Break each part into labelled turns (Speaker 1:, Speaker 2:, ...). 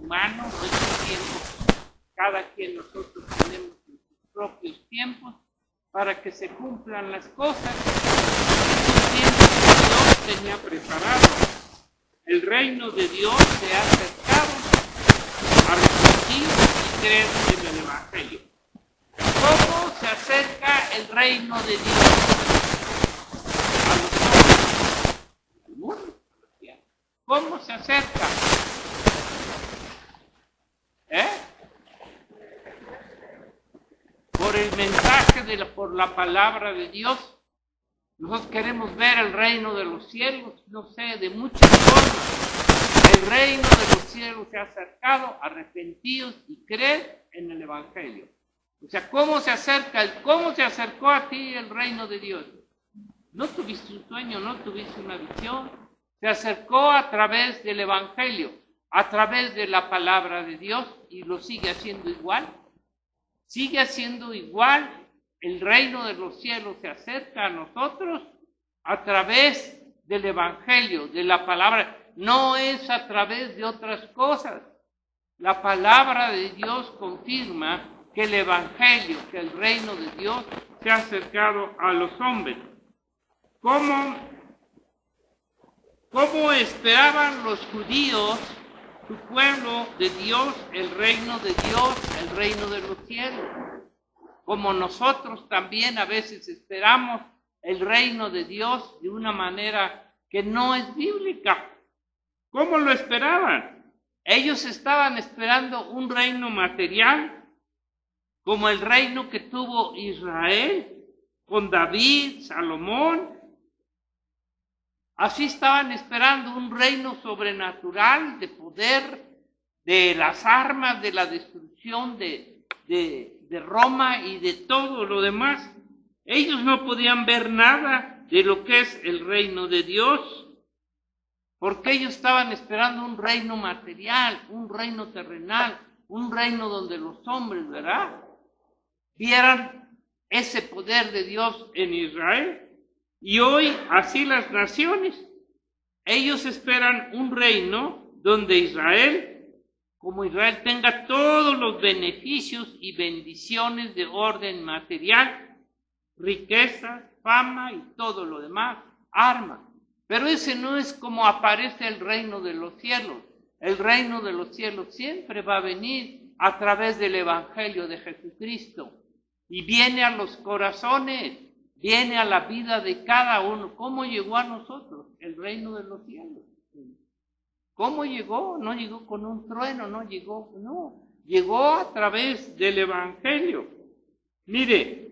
Speaker 1: humano, nuestros tiempos. Cada quien nosotros tenemos nuestros propios tiempos para que se cumplan las cosas. El tiempo que Dios tenía preparado. El reino de Dios se ha acercado a repetir y creer en el Evangelio. ¿Cómo se acerca el reino de Dios a los hombres? Al mundo. ¿Cómo se acerca? Por el mensaje, por la palabra de Dios. Nosotros queremos ver el reino de los cielos, no sé, de muchas formas. El reino de los cielos se ha acercado, arrepentidos y creer en el Evangelio. O sea, ¿cómo se acercó a ti el reino de Dios? No tuviste un sueño, no tuviste una visión. Se acercó a través del Evangelio, a través de la palabra de Dios, y lo sigue haciendo igual. Sigue haciendo igual. El reino de los cielos se acerca a nosotros a través del Evangelio, de la palabra. No es a través de otras cosas. La palabra de Dios confirma que el Evangelio, que el reino de Dios se ha acercado a los hombres. ¿Cómo esperaban los judíos, su pueblo de Dios, el reino de Dios, el reino de los cielos? Como nosotros también a veces esperamos el reino de Dios de una manera que no es bíblica. ¿Cómo lo esperaban? Ellos estaban esperando un reino material, como el reino que tuvo Israel, con David, Salomón. Así estaban esperando un reino sobrenatural de poder, de las armas, de la destrucción de Roma y de todo lo demás. Ellos no podían ver nada de lo que es el reino de Dios, porque ellos estaban esperando un reino material, un reino terrenal, un reino donde los hombres, ¿verdad?, vieran ese poder de Dios en Israel. Y hoy, así las naciones, ellos esperan un reino donde Israel tenga todos los beneficios y bendiciones de orden material, riquezas, fama y todo lo demás, armas. Pero ese no es como aparece el reino de los cielos. El reino de los cielos siempre va a venir a través del Evangelio de Jesucristo. Y viene a los corazones, viene a la vida de cada uno. ¿Cómo llegó a nosotros el reino de los cielos? ¿Cómo llegó? No llegó con un trueno, llegó a través del Evangelio. Mire,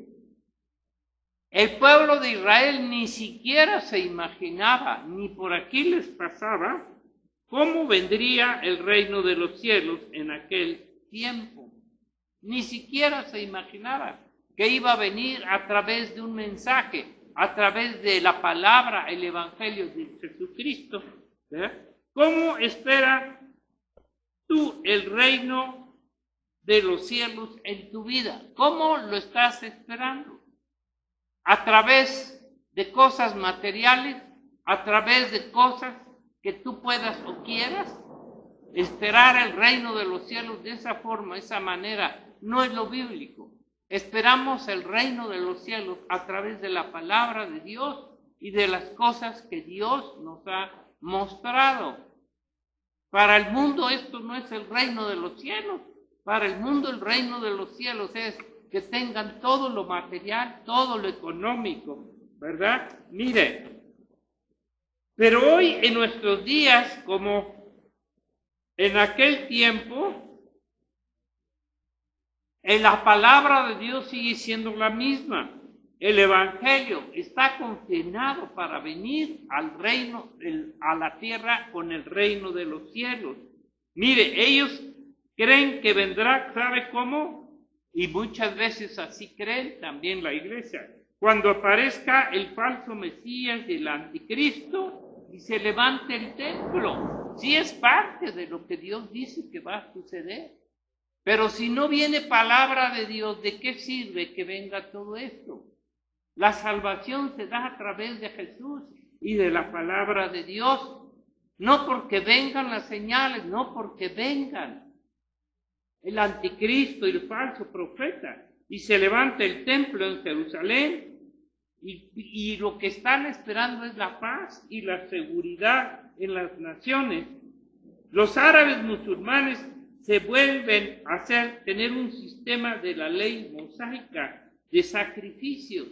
Speaker 1: el pueblo de Israel ni siquiera se imaginaba, ni por aquí les pasaba, cómo vendría el reino de los cielos en aquel tiempo. Ni siquiera se imaginaba que iba a venir a través de un mensaje, a través de la palabra, el Evangelio de Jesucristo. ¿Cómo esperas tú el reino de los cielos en tu vida? ¿Cómo lo estás esperando? ¿A través de cosas materiales? ¿A través de cosas que tú puedas o quieras? Esperar el reino de los cielos de esa forma, esa manera, no es lo bíblico. Esperamos el reino de los cielos a través de la palabra de Dios y de las cosas que Dios nos ha mostrado. Para el mundo esto no es el reino de los cielos. Para el mundo el reino de los cielos es que tengan todo lo material, todo lo económico, ¿verdad? Mire, pero hoy en nuestros días, como en aquel tiempo, la palabra de Dios sigue siendo la misma. El Evangelio está confinado para venir al reino, a la tierra con el reino de los cielos. Mire, ellos creen que vendrá, ¿sabe cómo? Y muchas veces así creen también la iglesia. Cuando aparezca el falso Mesías y el anticristo y se levante el templo. Sí es parte de lo que Dios dice que va a suceder. Pero si no viene palabra de Dios, ¿de qué sirve que venga todo esto? La salvación se da a través de Jesús y de la palabra de Dios. No porque vengan las señales, no porque vengan. el anticristo y el falso profeta, y se levanta el templo en Jerusalén, y lo que están esperando es la paz y la seguridad en las naciones. Los árabes musulmanes se vuelven a tener un sistema de la ley mosaica, de sacrificios.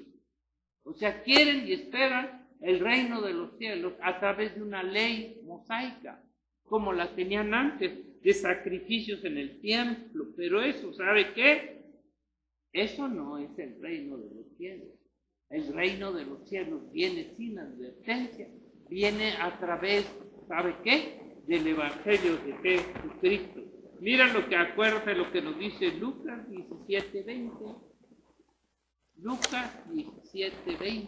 Speaker 1: O sea, quieren y esperan el reino de los cielos a través de una ley mosaica, como la tenían antes, de sacrificios en el templo. Pero eso, ¿sabe qué? Eso no es el reino de los cielos. El reino de los cielos viene sin advertencia, viene a través, ¿sabe qué? Del Evangelio de Jesucristo. Mira acuérdate lo que nos dice Lucas 17:20. Lucas 17:20.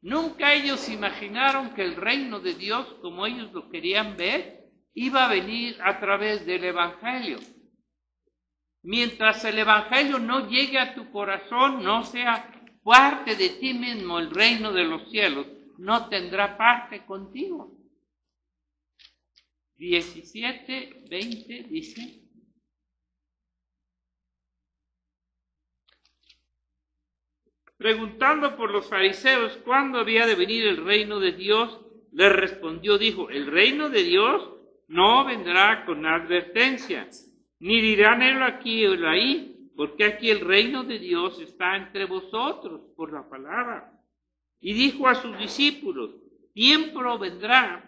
Speaker 1: Nunca ellos imaginaron que el reino de Dios, como ellos lo querían ver, iba a venir a través del Evangelio. Mientras el Evangelio no llegue a tu corazón, no sea parte de ti mismo el reino de los cielos, no tendrá parte contigo. 17:20 dice: preguntando por los fariseos cuándo había de venir el reino de Dios, les respondió, dijo: el reino de Dios no vendrá con advertencia, ni dirán helo aquí o helo ahí, porque aquí el reino de Dios está entre vosotros por la palabra. Y dijo a sus discípulos: tiempo vendrá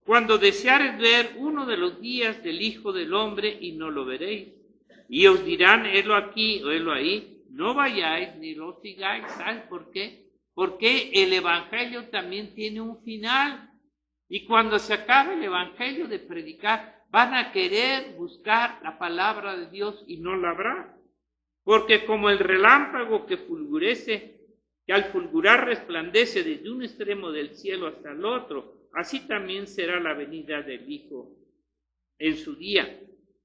Speaker 1: cuando deseareis ver uno de los días del Hijo del Hombre y no lo veréis. Y os dirán helo aquí o helo ahí, no vayáis ni lo sigáis. ¿Sabes por qué? Porque el Evangelio también tiene un final. Y cuando se acabe el Evangelio de predicar, van a querer buscar la palabra de Dios y no la habrá. Porque como el relámpago que fulgurece, que al fulgurar resplandece desde un extremo del cielo hasta el otro, así también será la venida del Hijo en su día.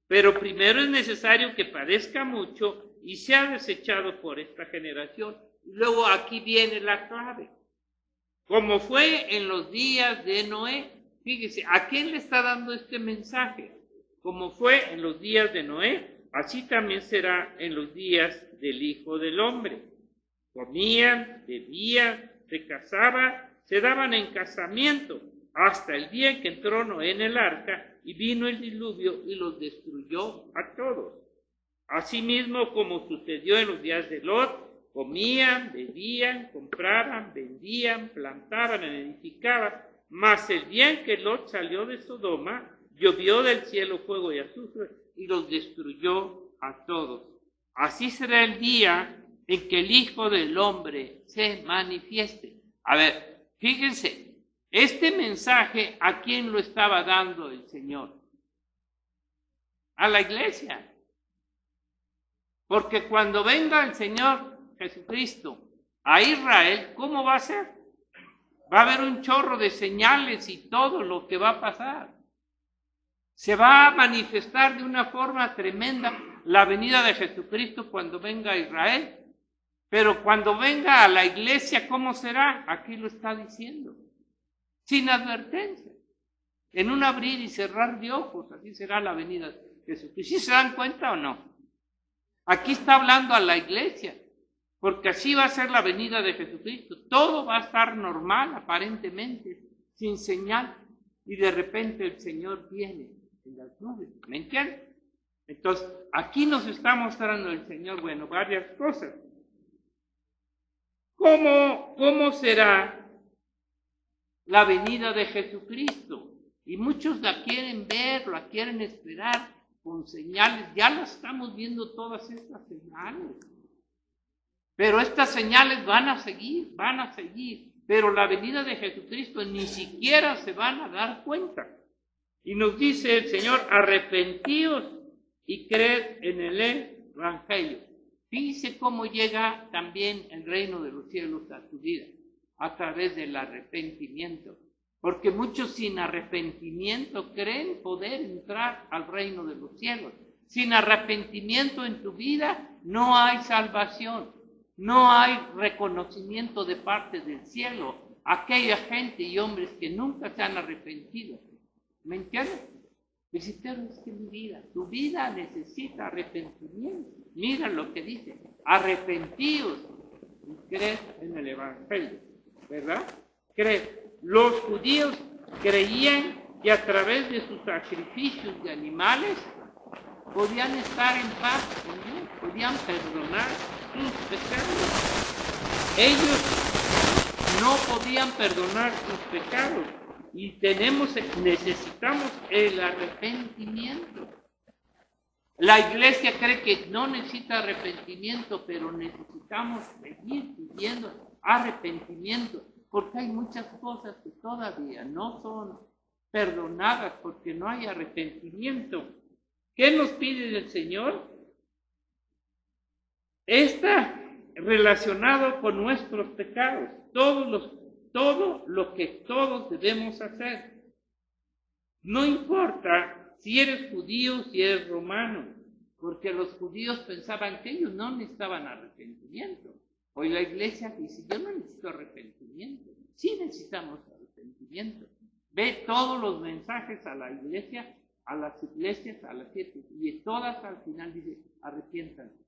Speaker 1: Pero primero es necesario que padezca mucho y sea desechado por esta generación. Y luego aquí viene la clave. Como fue en los días de Noé. Fíjese, ¿a quién le está dando este mensaje? Como fue en los días de Noé, así también será en los días del Hijo del Hombre. Comían, bebían, se casaban, se daban en casamiento, hasta el día en que entró Noé en el arca y vino el diluvio y los destruyó a todos. Asimismo, como sucedió en los días de Lot, comían, bebían, compraban, vendían, plantaban, edificaban, mas el día en que Lot salió de Sodoma, llovió del cielo fuego y azufre y los destruyó a todos. Así será el día en que el Hijo del Hombre se manifieste. A ver, fíjense, este mensaje, ¿a quién lo estaba dando el Señor? A la iglesia. Porque cuando venga el Señor Jesucristo a Israel, ¿cómo va a ser? Va a haber un chorro de señales y todo lo que va a pasar. Se va a manifestar de una forma tremenda la venida de Jesucristo cuando venga a Israel. Pero cuando venga a la iglesia, ¿cómo será? Aquí lo está diciendo. Sin advertencia. En un abrir y cerrar de ojos, así será la venida de Jesucristo. ¿Sí se dan cuenta o no? Aquí está hablando a la iglesia. Porque así va a ser la venida de Jesucristo. Todo va a estar normal, aparentemente, sin señal. Y de repente el Señor viene en las nubes. ¿Me entienden? Entonces, aquí nos está mostrando el Señor, bueno, varias cosas. ¿Cómo será la venida de Jesucristo? Y muchos la quieren ver, la quieren esperar con señales. Ya las estamos viendo todas estas señales. Pero estas señales van a seguir. Pero la venida de Jesucristo ni siquiera se van a dar cuenta. Y nos dice el Señor, arrepentíos y creed en el Evangelio. Fíjese cómo llega también el reino de los cielos a tu vida, a través del arrepentimiento. Porque muchos sin arrepentimiento creen poder entrar al reino de los cielos. Sin arrepentimiento en tu vida no hay salvación. No hay reconocimiento de parte del cielo aquella gente y hombres que nunca se han arrepentido. ¿Me entiendes? Dice, pero es que tu vida necesita arrepentimiento. Mira lo que dice, arrepentíos y creed en el Evangelio, ¿verdad? Creed. Los judíos creían que a través de sus sacrificios de animales podían estar en paz con Dios, podían perdonar sus pecados. Ellos no podían perdonar sus pecados y necesitamos el arrepentimiento. La iglesia cree que no necesita arrepentimiento, pero necesitamos seguir pidiendo arrepentimiento, porque hay muchas cosas que todavía no son perdonadas porque no hay arrepentimiento. ¿Qué nos pide el Señor? Está relacionado con nuestros pecados, todo lo que todos debemos hacer. No importa si eres judío, si eres romano, porque los judíos pensaban que ellos no necesitaban arrepentimiento. Hoy la iglesia dice, yo no necesito arrepentimiento. Sí necesitamos arrepentimiento. Ve todos los mensajes a la iglesia, a las iglesias, a las 7, y todas al final dice, arrepiéntanse.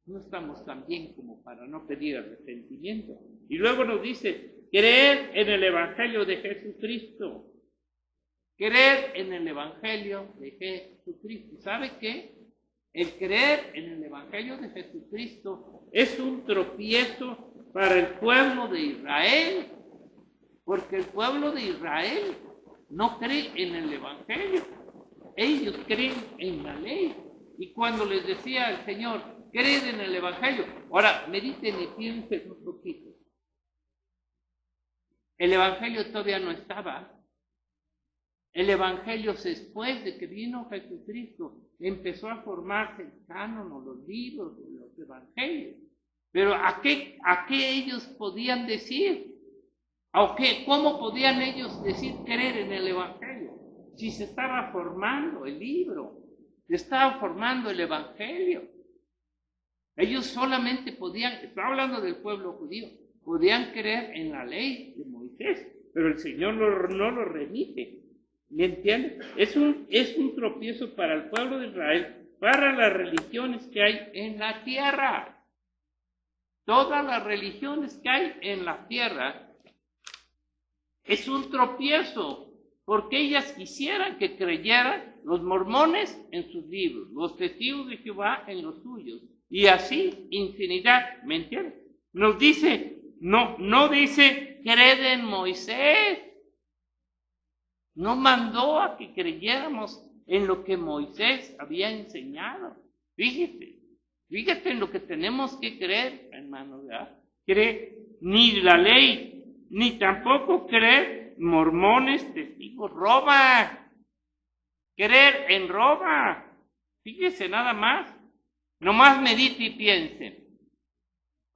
Speaker 1: No estamos tan bien como para no pedir arrepentimiento. Y luego nos dice, creer en el Evangelio de Jesucristo. Creer en el Evangelio de Jesucristo. ¿Sabe qué? El creer en el Evangelio de Jesucristo es un tropiezo para el pueblo de Israel, porque el pueblo de Israel no cree en el Evangelio. Ellos creen en la ley. Y cuando les decía el Señor, creen en el Evangelio. Ahora, mediten y piensen un poquito. El Evangelio todavía no estaba. El Evangelio, después de que vino Jesucristo, empezó a formarse el canon o los libros de los Evangelios. Pero ¿a qué ellos podían decir? ¿Cómo podían ellos decir creer en el Evangelio? Si se estaba formando el libro, se estaba formando el Evangelio. Ellos solamente podían, está hablando del pueblo judío, podían creer en la ley de Moisés, pero el Señor no lo remite. ¿Me entiendes? Es un tropiezo para el pueblo de Israel, para las religiones que hay en la tierra. Todas las religiones que hay en la tierra es un tropiezo, porque ellas quisieran que creyeran los mormones en sus libros, los testigos de Jehová en los suyos, y así infinidad. ¿Me entiendes? Nos dice, no dice, creed en Moisés. No mandó a que creyéramos en lo que Moisés había enseñado. Fíjate en lo que tenemos que creer, hermano, ¿verdad? Ni la ley, ni tampoco creer mormones, testigos, Roma. Creer en Roma. Fíjese nada más. Nomás medite y piense.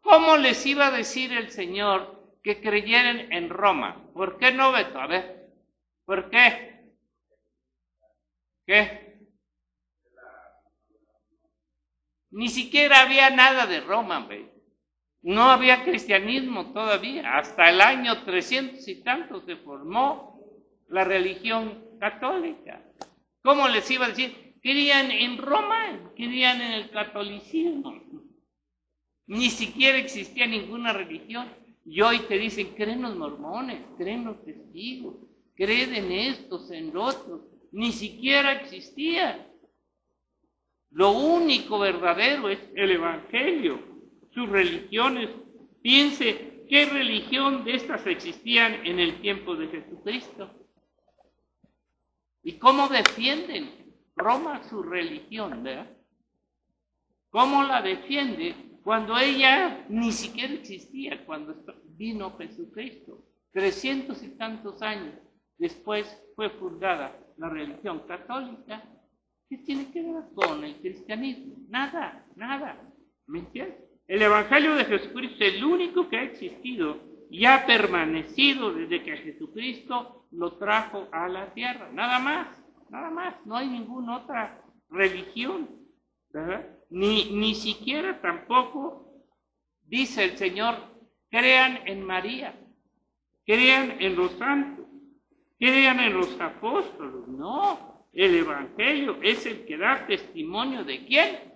Speaker 1: ¿Cómo les iba a decir el Señor que creyeran en Roma? ¿Por qué no, Beto? A ver. ¿Por qué? ¿Qué? Ni siquiera había nada de Roma, ¿ve? No había cristianismo todavía. Hasta el año 300 y tanto se formó la religión católica. ¿Cómo les iba a decir? Querían en Roma, querían en el catolicismo. Ni siquiera existía ninguna religión. Y hoy te dicen, creen los mormones, creen los testigos, creen en estos, en los otros. Ni siquiera existía. Lo único verdadero es el Evangelio. Sus religiones, piense qué religión de estas existían en el tiempo de Jesucristo. ¿Y cómo defienden Roma su religión, verdad? ¿Cómo la defiende cuando ella ni siquiera existía cuando vino Jesucristo? 300 y tantos años después fue fundada la religión católica. ¿Qué tiene que ver con el cristianismo? Nada. ¿Me entiendes? El Evangelio de Jesucristo es el único que ha existido y ha permanecido desde que Jesucristo lo trajo a la tierra. Nada más. No hay ninguna otra religión, ¿verdad? Ni siquiera tampoco dice el Señor, crean en María. crean en los santos, crean en los apóstoles. No, el Evangelio es el que da testimonio ¿de quién?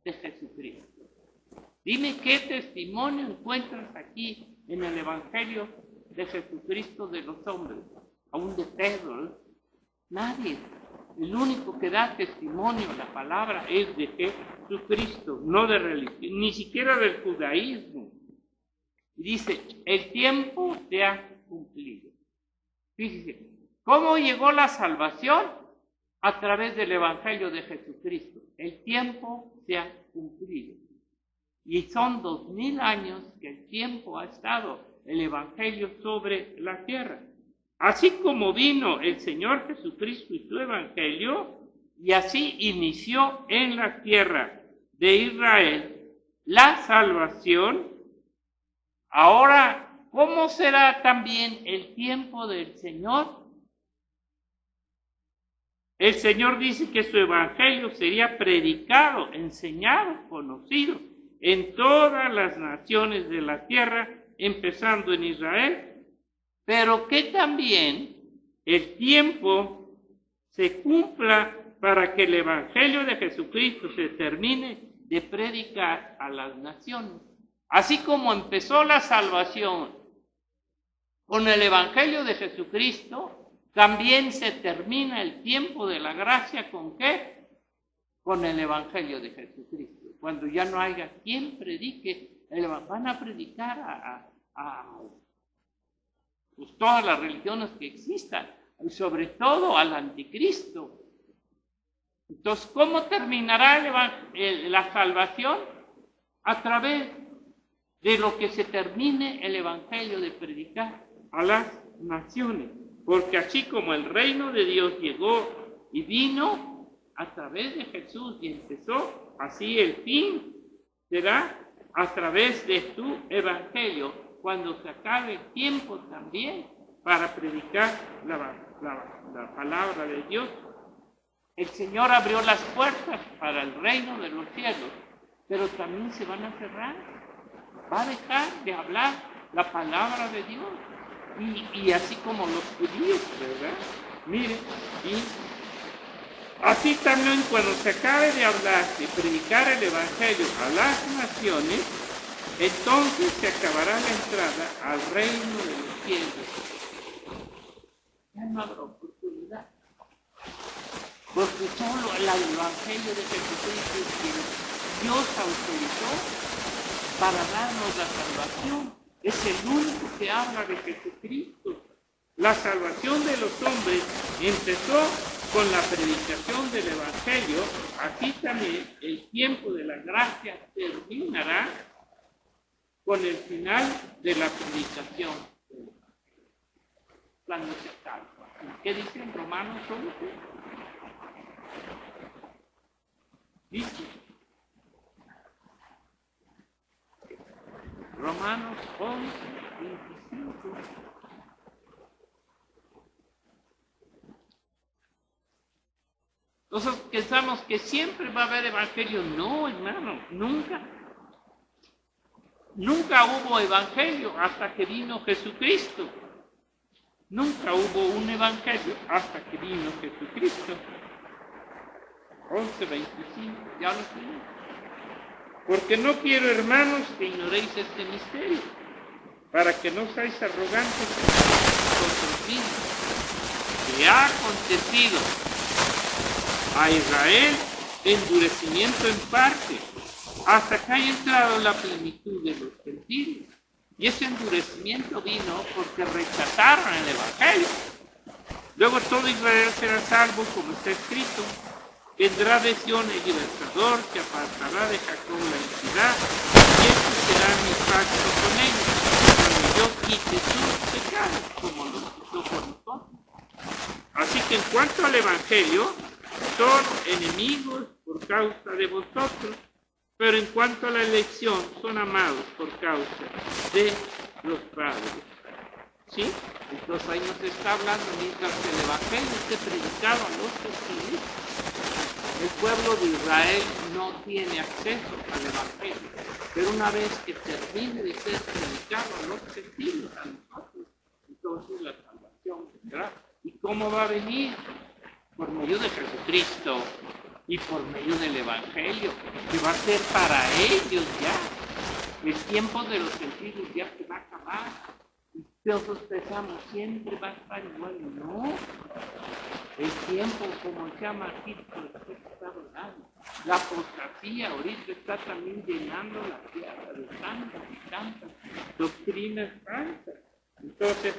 Speaker 1: De Jesucristo. Dime qué testimonio encuentras aquí en el Evangelio de Jesucristo de los hombres, aún de Pedro, ¿eh? Nadie. El único que da testimonio, la palabra, es de Jesucristo, no de religión, ni siquiera del judaísmo. Y dice, el tiempo se ha cumplido. Fíjese, ¿cómo llegó la salvación? A través del Evangelio de Jesucristo. El tiempo se ha cumplido. Y son 2000 años que el tiempo ha estado el Evangelio sobre la tierra. Así como vino el Señor Jesucristo y su Evangelio, y así inició en la tierra de Israel la salvación, ahora, ¿cómo será también el tiempo del Señor? El Señor dice que su Evangelio sería predicado, enseñado, conocido en todas las naciones de la tierra, empezando en Israel, pero que también el tiempo se cumpla para que el Evangelio de Jesucristo se termine de predicar a las naciones. Así como empezó la salvación con el Evangelio de Jesucristo, también se termina el tiempo de la gracia, ¿con qué? Con el Evangelio de Jesucristo. Cuando ya no haya quien predique, van a predicar a pues, todas las religiones que existan, y sobre todo al anticristo. Entonces, ¿cómo terminará la salvación? A través de lo que se termine el Evangelio de predicar a las naciones. Porque así como el reino de Dios llegó y vino a través de Jesús y empezó, así el fin será a través de su Evangelio, cuando se acabe el tiempo también para predicar la palabra de Dios. El Señor abrió las puertas para el reino de los cielos, pero también se van a cerrar. Va a dejar de hablar la palabra de Dios. Y así como los judíos, ¿verdad? Miren, y así también cuando se acabe de hablar, de predicar el Evangelio a las naciones, entonces se acabará la entrada al reino de los cielos. Ya no habrá oportunidad. Porque solo el Evangelio de Jesucristo es quien Dios autorizó para darnos la salvación. Es el único que habla de Jesucristo. La salvación de los hombres empezó con la predicación del Evangelio. Aquí también el tiempo de la gracia terminará con el final de la predicación. Cuando se acabe. ¿Qué dice en Romanos 11? Dice Romanos 11, 25. Nosotros pensamos que siempre va a haber evangelio. No, hermano, nunca. Nunca hubo evangelio hasta que vino Jesucristo. Nunca hubo un evangelio hasta que vino Jesucristo. 11:25, ya lo tenemos. Porque no quiero, hermanos, que ignoréis este misterio, para que no seáis arrogantes con vosotros mismos, que ha acontecido a Israel endurecimiento en parte, hasta que haya entrado la plenitud de los gentiles. Y ese endurecimiento vino porque rechazaron el Evangelio. Luego todo Israel será salvo, como está escrito. Vendrá de Sion el libertador, que apartará de Jacob la iniquidad, y este será mi pacto con ellos, cuando yo quite sus pecados, como los quitó por nosotros. Así que en cuanto al Evangelio, son enemigos por causa de vosotros, pero en cuanto a la elección, son amados por causa de los padres. ¿Sí? Entonces ahí nos está hablando, mientras que el Evangelio esté predicado a los gentiles, el pueblo de Israel no tiene acceso al Evangelio. Pero una vez que termine de ser predicado a los gentiles, a nosotros, entonces la salvación vendrá. ¿Y cómo va a venir? Por medio de Jesucristo y por medio del Evangelio, que va a ser para ellos ya. El tiempo de los gentiles ya se va a acabar. Y nosotros pensamos, siempre va a estar igual. No. El tiempo, como se llama aquí, está hablando. La apostasía ahorita está también llenando la tierra de tantas y tantas doctrinas falsas. Entonces,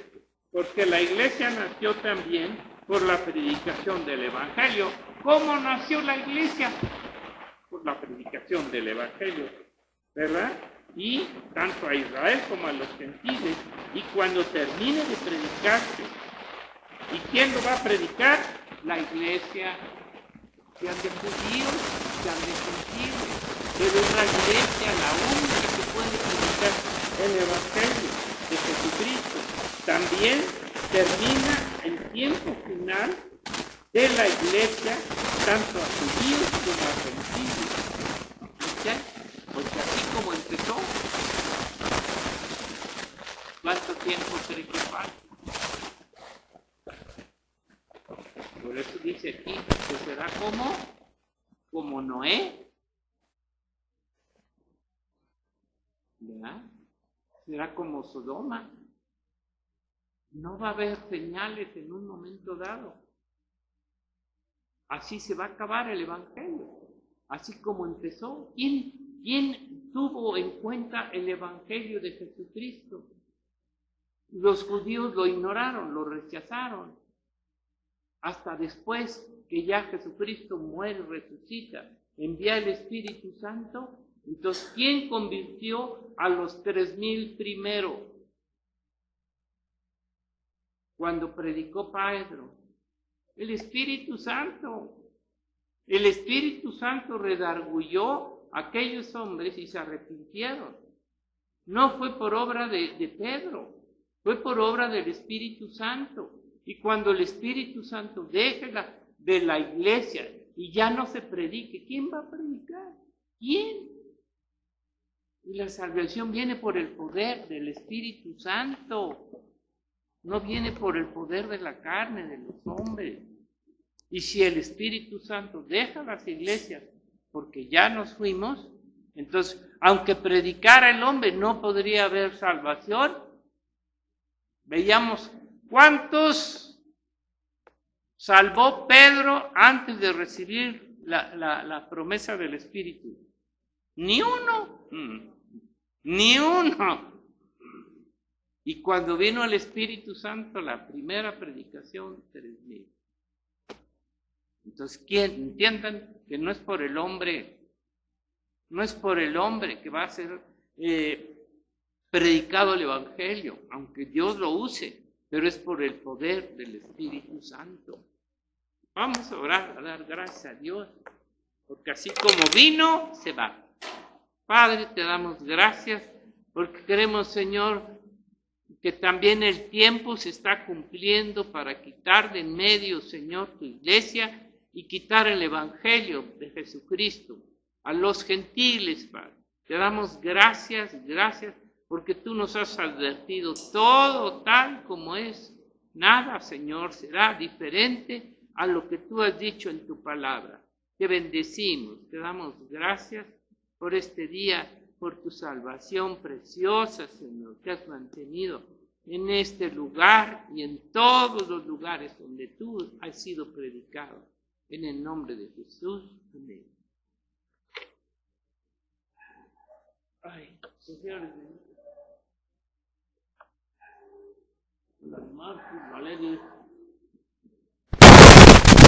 Speaker 1: porque la iglesia nació también por la predicación del Evangelio. ¿Cómo nació la iglesia? Por la predicación del Evangelio, ¿verdad? Y tanto a Israel como a los gentiles. Y cuando termine de predicarse, ¿y quién lo va a predicar? La iglesia, sean de judíos, sean de gentiles. Pero es la iglesia la única que puede predicar el Evangelio de Jesucristo. También termina el tiempo final de la iglesia, tanto a judíos como a gentiles. ¿Sí? Porque así como empezó, ¿cuánto tiempo cree que falta? Por eso dice aquí que será como Noé. ¿Verdad? Será como Sodoma. No va a haber señales en un momento dado. Así se va a acabar el Evangelio. Así como empezó. ¿Quién tuvo en cuenta el Evangelio de Jesucristo? Los judíos lo ignoraron, lo rechazaron. Hasta después que ya Jesucristo muere y resucita, envía el Espíritu Santo. Entonces, ¿quién convirtió a los 3,000 primero? Cuando predicó Pedro, el Espíritu Santo. El Espíritu Santo redarguyó a aquellos hombres y se arrepintieron. No fue por obra de Pedro, fue por obra del Espíritu Santo. Y cuando el Espíritu Santo deje de la iglesia y ya no se predique, ¿quién va a predicar? ¿Quién? Y la salvación viene por el poder del Espíritu Santo. No viene por el poder de la carne, de los hombres. Y si el Espíritu Santo deja las iglesias porque ya nos fuimos, entonces, aunque predicara el hombre, no podría haber salvación. Veíamos cuántos salvó Pedro antes de recibir la promesa del Espíritu. Ni uno. Ni uno. Y cuando vino el Espíritu Santo, la primera predicación, 3,000. Entonces, entiendan que no es por el hombre, no es por el hombre que va a ser predicado el Evangelio, aunque Dios lo use, pero es por el poder del Espíritu Santo. Vamos a orar, a dar gracias a Dios, porque así como vino, se va. Padre, te damos gracias, porque queremos, Señor, que también el tiempo se está cumpliendo para quitar de en medio, Señor, tu iglesia y quitar el Evangelio de Jesucristo a los gentiles, Padre. Te damos gracias, porque tú nos has advertido todo tal como es. Nada, Señor, será diferente a lo que tú has dicho en tu palabra. Te bendecimos, te damos gracias por este día, por tu salvación preciosa, Señor, que has mantenido en este lugar y en todos los lugares donde tú has sido predicado. En el nombre de Jesús. Amén. Ay, Señor, las marcas, Valeria.